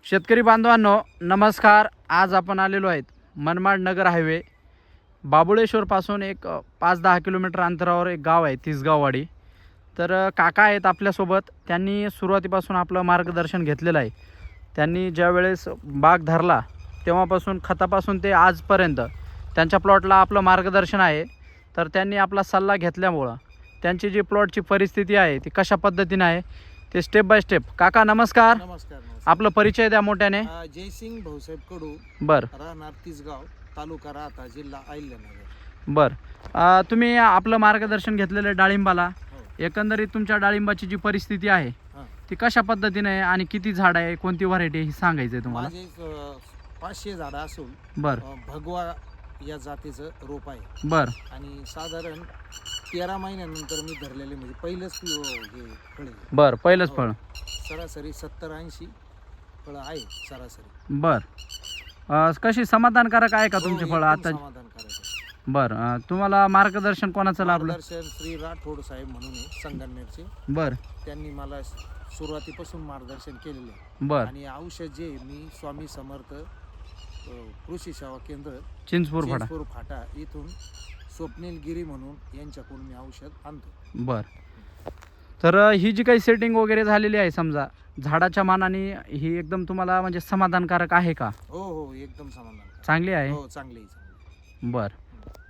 शेतकरी बांधवांनो नमस्कार। आज आपण आलेलो आहेत मनमाड नगर हायवे बाबुळेश्वरपासून एक 5-10 किलोमीटर अंतरावर एक गाव आहे तिसगाववाडी। तर काका आहेत आपल्यासोबत। त्यांनी सुरुवातीपासून आपलं मार्गदर्शन घेतलेलं आहे। त्यांनी ज्या वेळेस बाग धरला तेव्हापासून खतापासून ते आजपर्यंत त्यांच्या प्लॉटला आपलं मार्गदर्शन आहे। तर त्यांनी आपला सल्ला घेतल्यामुळं त्यांची जी प्लॉटची परिस्थिती आहे ती कशा पद्धतीने आहे ते स्टेप बाय स्टेप। काका नमस्कार। नमस्कार। आपलं परिचय द्या मोठ्याने। जयसिंग भाऊसाहेब कडू, बर राहणार तिसगाव, तालुका राहता, जिल्हा अहिल्यानगर। बर तुम्ही आपलं मार्गदर्शन घेतलेलं डाळिंबाला हो. एकंदरीत तुमच्या डाळिंबाची जी परिस्थिती आहे हां. ती कशा पद्धतीने आहे आणि किती झाड आहे कोणती व्हरायटी हे सांगायचं आहे तुम्हाला। माझे 500 झाडं असून बर भगवा या जातीचं रोप आहे बर आणि साधारण 13 महिन्यानंतर मी धरलेले, म्हणजे पहिलंच हे फळ आहे। बर पहिलंच हो. फळ। सरासरी 70-80 फळं आहे सरासरी। बर कशी समाधानकारक आहे का तुमची हो, फळं एकदम आता। समाधानकारक आहे। बर तुम्हाला मार्गदर्शन कोणाचं लाभलं। मार्गदर्शन श्री राठोड साहेब म्हणून आहे, संगमनेरचे। बर त्यांनी मला सुरुवातीपासून मार्गदर्शन केलेलं आहे। बर आणि औषध जे मी स्वामी समर्थ कृषी सेवा केंद्र चिंचपूर फाटा। चिंचपूर फाटा इथून स्वप्नील गिरी म्हणून यांच्याकडून मी औषध आणतो। बर तर ही जी काही सेटिंग वगैरे झालेली आहे समजा झाडाच्या मानाने ही एकदम तुम्हाला म्हणजे समाधानकारक आहे का। हो हो, एकदम समाधान चांगली आहे। हो, चांगली आहे, चांगली आहे। बर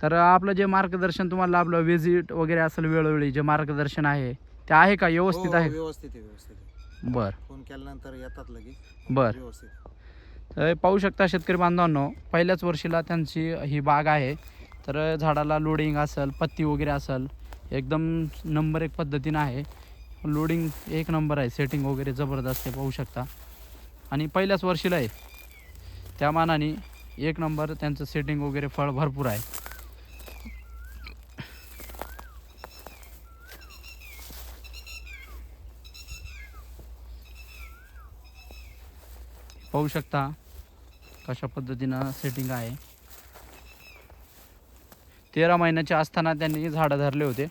तर आपलं जे मार्गदर्शन तुम्हाला लाभलं विजिट वगैरे असेल वेळोवेळी जे मार्गदर्शन आहे ते आहे का व्यवस्थित हो, आहे। व्यवस्थित आहे, व्यवस्थित आहे। बर फोन केल्यानंतर येतात लगेच। बर व्यवस्थित आहे। तर पाहू शकता शेतकरी बांधवांनो पहिल्याच वर्षीला त्यांची ही बाग आहे। तर झाडाला लोडिंग असेल पत्ती वगैरे असेल एकदम नंबर एक पद्धतीनं आहे। लोडिंग एक नंबर आहे, सेटिंग वगैरे ज़बरदस्त आहे पाहू शकता। आणि पहिल्याच वर्षीला आहे त्या मानाने एक नंबर त्यांचं सेटिंग वगैरे फळ भरपूर आहे। पाहू शकता कशा पद्धतीनं सेटिंग आहे। 13 महिन्याचे असताना त्यांनी झाडं धरले होते।